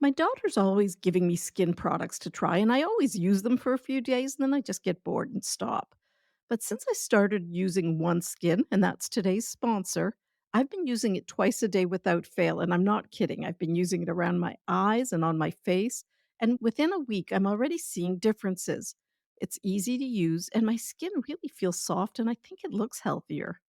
My daughter's always giving me skin products to try, and I always use them for a few days, and then I just get bored and stop. But since I started using OneSkin, and that's today's sponsor, I've been using it twice a day without fail. And I'm not kidding. I've been using it around my eyes and on my face. And within a week, I'm already seeing differences. It's easy to use, and my skin really feels soft, and I think it looks healthier.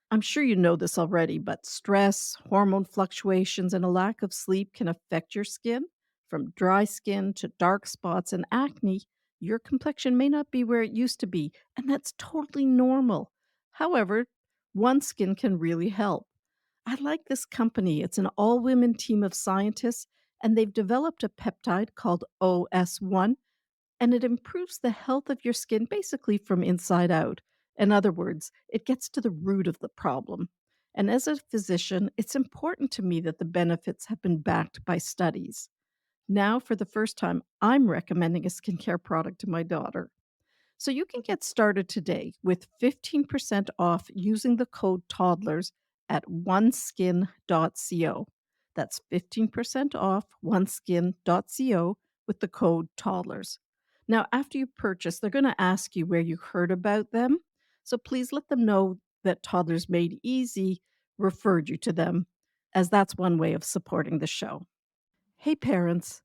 I'm sure you know this already, but stress, hormone fluctuations, and a lack of sleep can affect your skin. From dry skin to dark spots and acne, your complexion may not be where it used to be, and that's totally normal. However, one skin can really help. I like this company. It's an all women team of scientists, and they've developed a peptide called OS1, and it improves the health of your skin basically from inside out. In other words, it gets to the root of the problem. And as a physician, it's important to me that the benefits have been backed by studies. Now, for the first time, I'm recommending a skincare product to my daughter. So you can get started today with 15% off using the code toddlers at oneskin.co. That's 15% off oneskin.co with the code toddlers. Now, after you purchase, they're going to ask you where you heard about them. So please let them know that Toddlers Made Easy referred you to them, as that's one way of supporting the show. Hey, parents.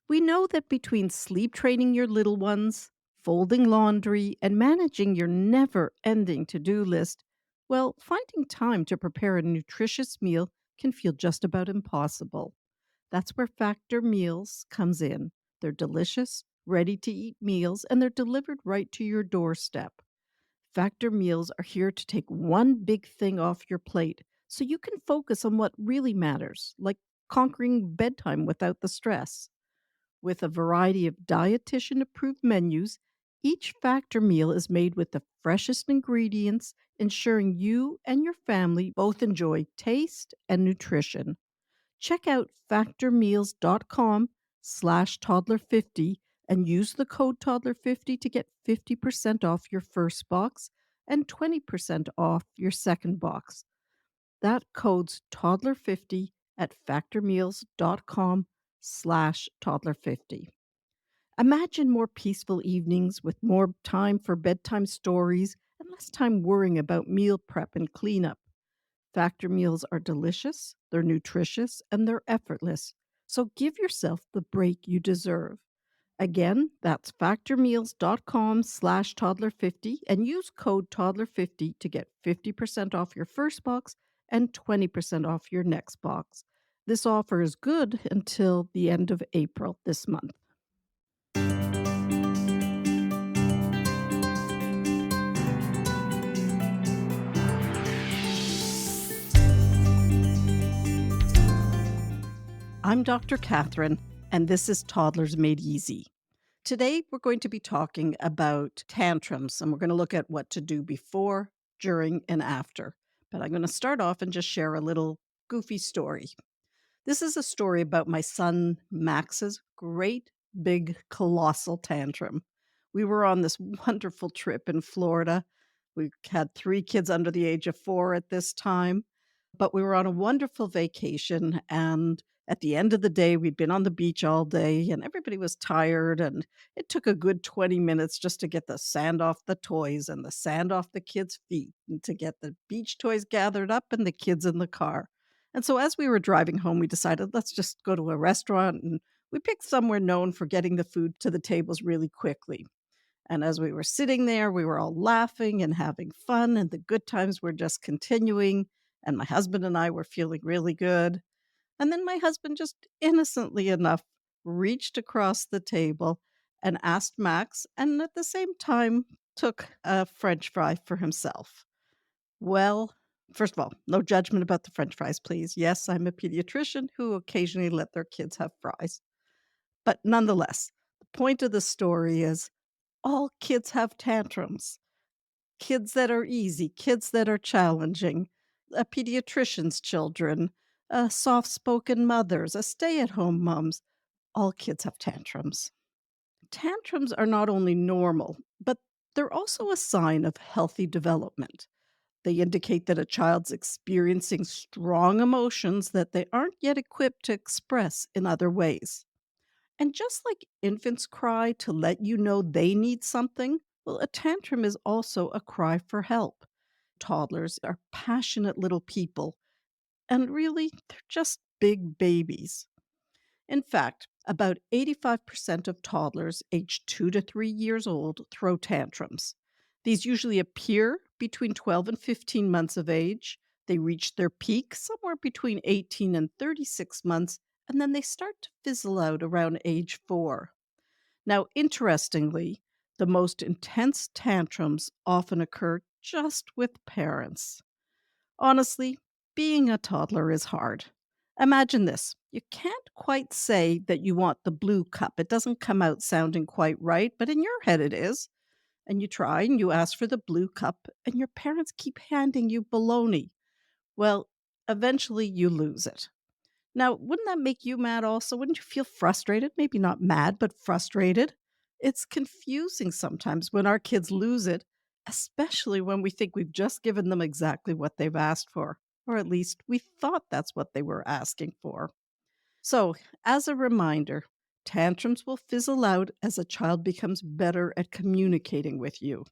We know that between sleep training your little ones, folding laundry, and managing your never ending to do list, well, finding time to prepare a nutritious meal can feel just about impossible. That's where Factor Meals comes in. They're delicious, ready to eat meals, and they're delivered right to your doorstep. Factor Meals are here to take one big thing off your plate so you can focus on what really matters, like conquering bedtime without the stress. With a variety of dietitian approved menus, each factor meal is made with the freshest ingredients, ensuring you and your family both enjoy taste and nutrition. Check out factormeals.com/toddler50 and use the code toddler50 to get 50% off your first box and 20% off your second box. That code's toddler50 at factormeals.com/toddler50. Imagine more peaceful evenings with more time for bedtime stories and less time worrying about meal prep and cleanup. Factor meals are delicious, they're nutritious, and they're effortless. So give yourself the break you deserve. Again, that's factormeals.com/toddler50 and use code toddler50 to get 50% off your first box and 20% off your next box. This offer is good until the end of April this month. I'm Dr. Cathryn, and this is Toddlers Made Easy. Today, we're going to be talking about tantrums, and we're going to look at what to do before, during, and after. But I'm going to start off and just share a little goofy story. This is a story about my son Max's great big colossal tantrum. We were on this wonderful trip in Florida. We had 3 kids under the age of 4 at this time, but we were on a wonderful vacation, and at the end of the day, we'd been on the beach all day and everybody was tired, and it took a good 20 minutes just to get the sand off the toys and the sand off the kids' feet and to get the beach toys gathered up and the kids in the car. And so as we were driving home, we decided let's just go to a restaurant, and we picked somewhere known for getting the food to the tables really quickly. And as we were sitting there, we were all laughing and having fun, and the good times were just continuing. And my husband and I were feeling really good. And then my husband just innocently enough reached across the table and asked Max, and at the same time took a French fry for himself. Well, first of all, no judgment about the French fries, please. Yes, I'm a pediatrician who occasionally let their kids have fries. But nonetheless, the point of the story is all kids have tantrums. Kids that are easy, kids that are challenging, a pediatrician's children, soft spoken mothers, a stay at home moms. All kids have tantrums. Tantrums are not only normal, but they're also a sign of healthy development. They indicate that a child's experiencing strong emotions that they aren't yet equipped to express in other ways. And just like infants cry to let you know they need something, well, a tantrum is also a cry for help. Toddlers are passionate little people, and really, they're just big babies. In fact, about 85% of toddlers aged 2 to 3 years old throw tantrums. These usually appear between 12 and 15 months of age. They reach their peak somewhere between 18 and 36 months, and then they start to fizzle out around age 4. Now, interestingly, the most intense tantrums often occur just with parents. Honestly, being a toddler is hard. Imagine this: you can't quite say that you want the blue cup. It doesn't come out sounding quite right, but in your head it is. And you try and you ask for the blue cup, and your parents keep handing you baloney. Well, eventually you lose it. Now, wouldn't that make you mad also? Wouldn't you feel frustrated? Maybe not mad, but frustrated. It's confusing sometimes when our kids lose it, especially when we think we've just given them exactly what they've asked for, or at least we thought that's what they were asking for. So, as a reminder, tantrums will fizzle out as a child becomes better at communicating with you.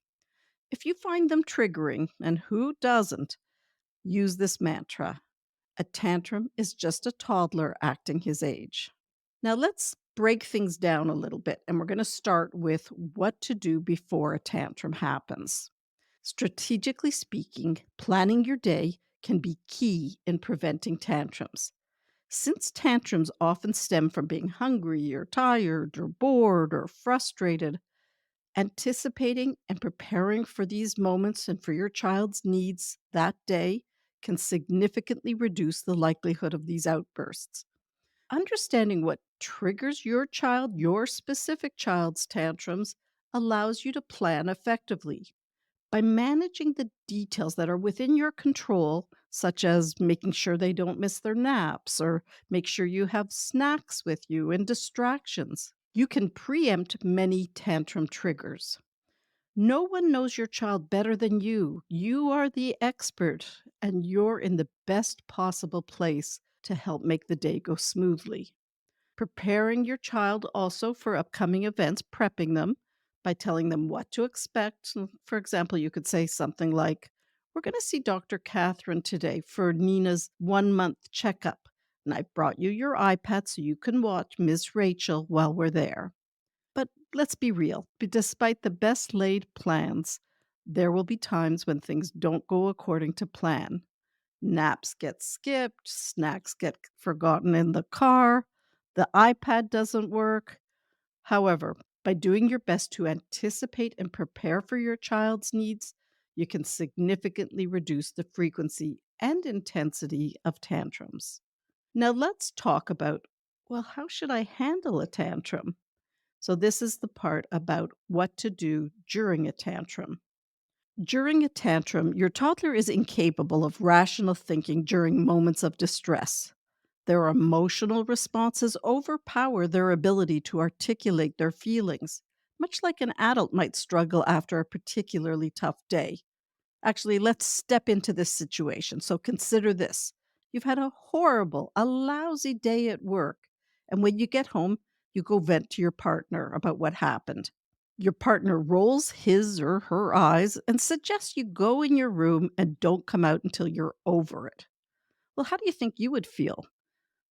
If you find them triggering, and who doesn't, use this mantra: a tantrum is just a toddler acting his age. Now, let's break things down a little bit, and we're going to start with what to do before a tantrum happens. Strategically speaking, planning your day can be key in preventing tantrums. Since tantrums often stem from being hungry or tired or bored or frustrated, anticipating and preparing for these moments and for your child's needs that day can significantly reduce the likelihood of these outbursts. Understanding what triggers your specific child's tantrums, allows you to plan effectively. By managing the details that are within your control, such as making sure they don't miss their naps or make sure you have snacks with you and distractions, you can preempt many tantrum triggers. No one knows your child better than you. You are the expert, and you're in the best possible place to help make the day go smoothly. Preparing your child also for upcoming events, prepping them by telling them what to expect. For example, you could say something like, "We're going to see Dr. Cathryn today for Nina's 1 month checkup. And I brought you your iPad so you can watch Miss Rachel while we're there." But let's be real. Despite the best laid plans, there will be times when things don't go according to plan. Naps get skipped, snacks get forgotten in the car, the iPad doesn't work. However, by doing your best to anticipate and prepare for your child's needs, you can significantly reduce the frequency and intensity of tantrums. Now, let's talk about, well, how should I handle a tantrum? So, this is the part about what to do during a tantrum. During a tantrum, your toddler is incapable of rational thinking during moments of distress. Their emotional responses overpower their ability to articulate their feelings, much like an adult might struggle after a particularly tough day. Actually, let's step into this situation. So consider this: you've had a lousy day at work, and when you get home, you go vent to your partner about what happened. Your partner rolls his or her eyes and suggests you go in your room and don't come out until you're over it. Well, how do you think you would feel?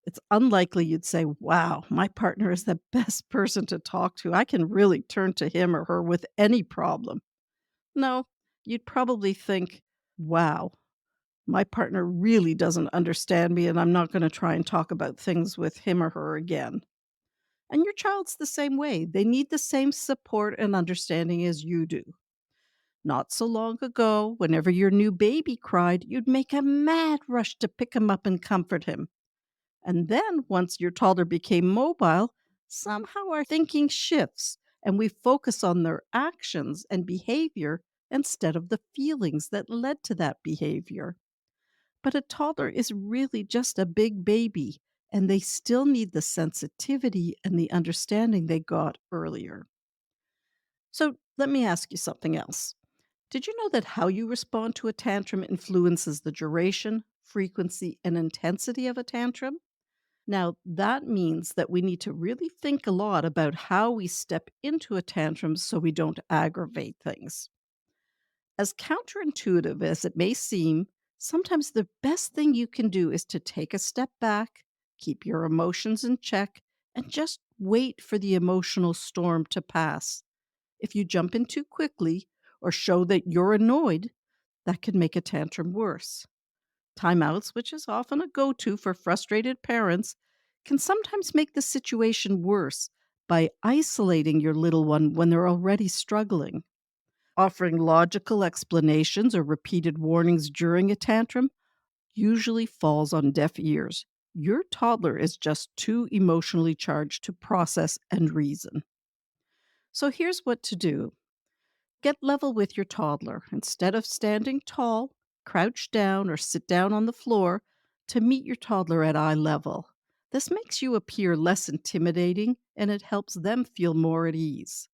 It's unlikely you'd say, "Wow, my partner is the best person to talk to. I can really turn to him or her with any problem." No, you'd probably think, "Wow, my partner really doesn't understand me, and I'm not going to try and talk about things with him or her again." And your child's the same way. They need the same support and understanding as you do. Not so long ago, whenever your new baby cried, you'd make a mad rush to pick him up and comfort him. And then, once your toddler became mobile, somehow our thinking shifts and we focus on their actions and behavior instead of the feelings that led to that behavior. But a toddler is really just a big baby, and they still need the sensitivity and the understanding they got earlier. So let me ask you something else. Did you know that how you respond to a tantrum influences the duration, frequency, and intensity of a tantrum? Now, that means that we need to really think a lot about how we step into a tantrum so we don't aggravate things. As counterintuitive as it may seem, sometimes the best thing you can do is to take a step back, keep your emotions in check, and just wait for the emotional storm to pass. If you jump in too quickly or show that you're annoyed, that can make a tantrum worse. Timeouts, which is often a go to for frustrated parents, can sometimes make the situation worse by isolating your little one when they're already struggling. Offering logical explanations or repeated warnings during a tantrum usually falls on deaf ears. Your toddler is just too emotionally charged to process and reason. So here's what to do: get level with your toddler. Instead of standing tall, crouch down or sit down on the floor to meet your toddler at eye level. This makes you appear less intimidating and it helps them feel more at ease.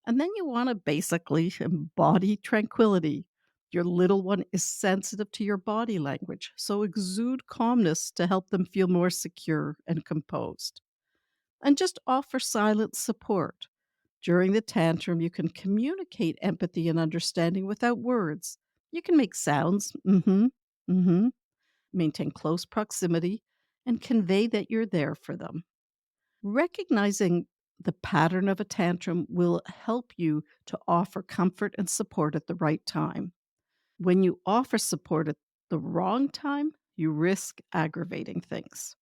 And then you want to basically embody tranquility. Your little one is sensitive to your body language, so exude calmness to help them feel more secure and composed. And just offer silent support. During the tantrum, you can communicate empathy and understanding without words. You can make sounds, maintain close proximity, and convey that you're there for them. Recognizing the pattern of a tantrum will help you to offer comfort and support at the right time. When you offer support at the wrong time, you risk aggravating things.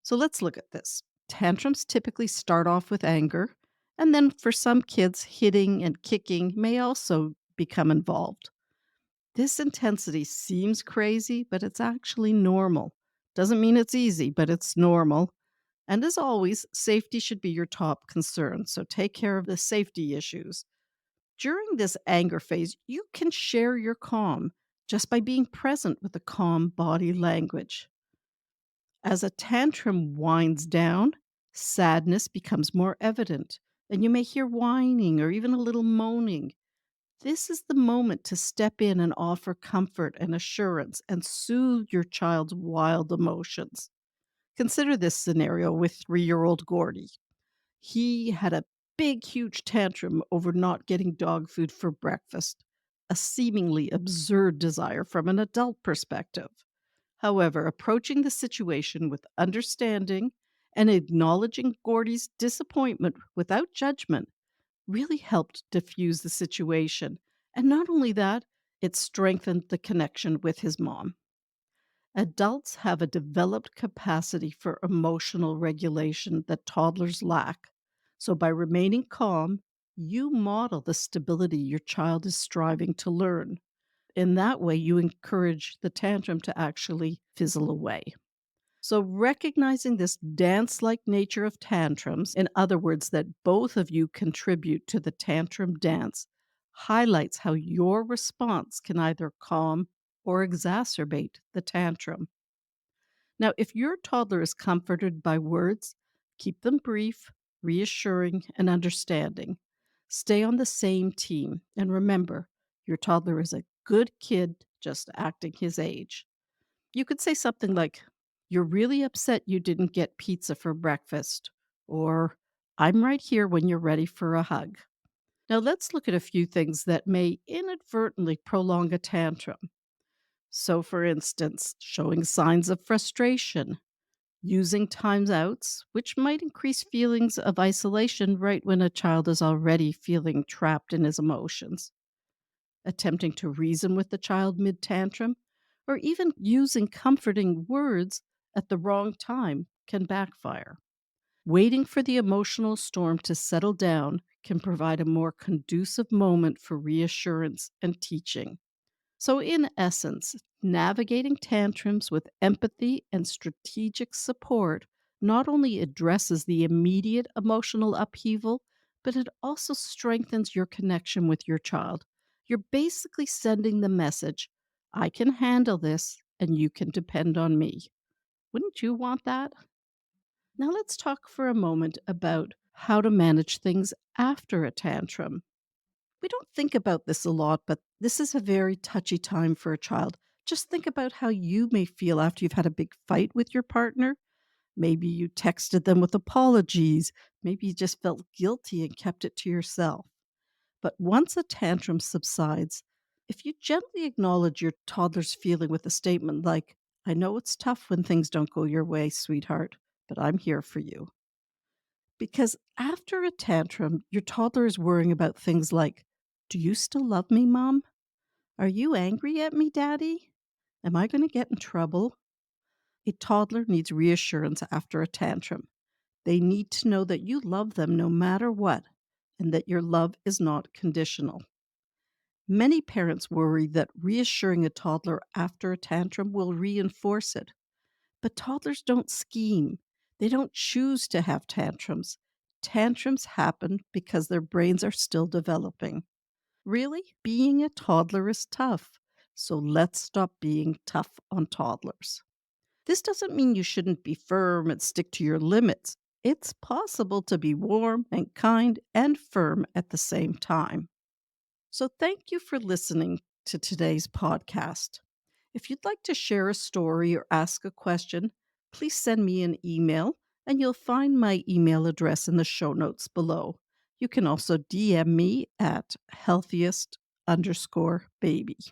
So let's look at this. Tantrums typically start off with anger, and then for some kids, hitting and kicking may also become involved. This intensity seems crazy, but it's actually normal. Doesn't mean it's easy, but it's normal. And as always, safety should be your top concern. So take care of the safety issues. During this anger phase, you can share your calm just by being present with a calm body language. As a tantrum winds down, sadness becomes more evident, and you may hear whining or even a little moaning. This is the moment to step in and offer comfort and assurance and soothe your child's wild emotions. Consider this scenario with 3-year-old Gordy. He had a big, huge tantrum over not getting dog food for breakfast, a seemingly absurd desire from an adult perspective. However, approaching the situation with understanding and acknowledging Gordy's disappointment without judgment really helped diffuse the situation. And not only that, it strengthened the connection with his mom. Adults have a developed capacity for emotional regulation that toddlers lack. So, by remaining calm, you model the stability your child is striving to learn. In that way, you encourage the tantrum to actually fizzle away. So, recognizing this dance like nature of tantrums, in other words, that both of you contribute to the tantrum dance, highlights how your response can either calm or exacerbate the tantrum. Now, if your toddler is comforted by words, keep them brief, reassuring, and understanding. Stay on the same team. And remember, your toddler is a good kid just acting his age. You could say something like, "You're really upset you didn't get pizza for breakfast," or "I'm right here when you're ready for a hug." Now, let's look at a few things that may inadvertently prolong a tantrum. So, for instance, showing signs of frustration, using timeouts, which might increase feelings of isolation right when a child is already feeling trapped in his emotions, attempting to reason with the child mid tantrum, or even using comforting words at the wrong time can backfire. Waiting for the emotional storm to settle down can provide a more conducive moment for reassurance and teaching. So, in essence, navigating tantrums with empathy and strategic support not only addresses the immediate emotional upheaval, but it also strengthens your connection with your child. You're basically sending the message: I can handle this and you can depend on me. Wouldn't you want that? Now, let's talk for a moment about how to manage things after a tantrum. We don't think about this a lot, but this is a very touchy time for a child. Just think about how you may feel after you've had a big fight with your partner. Maybe you texted them with apologies. Maybe you just felt guilty and kept it to yourself. But once a tantrum subsides, if you gently acknowledge your toddler's feeling with a statement like, I know it's tough when things don't go your way, sweetheart, but I'm here for you. Because after a tantrum, your toddler is worrying about things like, do you still love me, mom? Are you angry at me, daddy? Am I going to get in trouble? A toddler needs reassurance after a tantrum. They need to know that you love them no matter what and that your love is not conditional. Many parents worry that reassuring a toddler after a tantrum will reinforce it. But toddlers don't scheme. They don't choose to have tantrums. Tantrums happen because their brains are still developing. Really, being a toddler is tough. So let's stop being tough on toddlers. This doesn't mean you shouldn't be firm and stick to your limits. It's possible to be warm and kind and firm at the same time. So, thank you for listening to today's podcast. If you'd like to share a story or ask a question, please send me an email, and you'll find my email address in the show notes below. You can also DM me at healthiest_baby.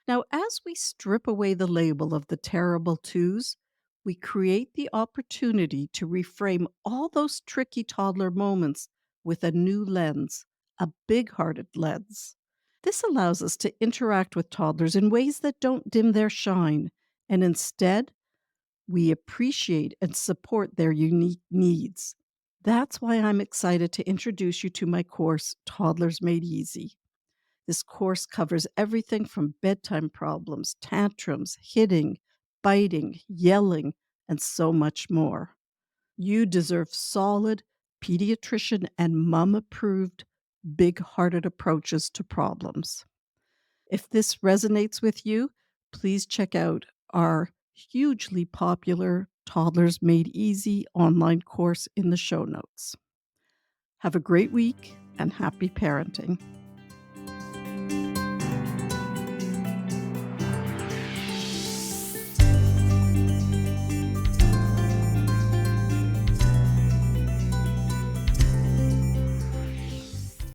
Now, as we strip away the label of the terrible twos, we create the opportunity to reframe all those tricky toddler moments with a new lens, a big hearted lens. This allows us to interact with toddlers in ways that don't dim their shine, and instead, we appreciate and support their unique needs. That's why I'm excited to introduce you to my course, Toddlers Made Easy. This course covers everything from bedtime problems, tantrums, hitting, biting, yelling, and so much more. You deserve solid, pediatrician and mom approved, big hearted approaches to problems. If this resonates with you, please check out our hugely popular Toddlers Made Easy online course in the show notes. Have a great week and happy parenting.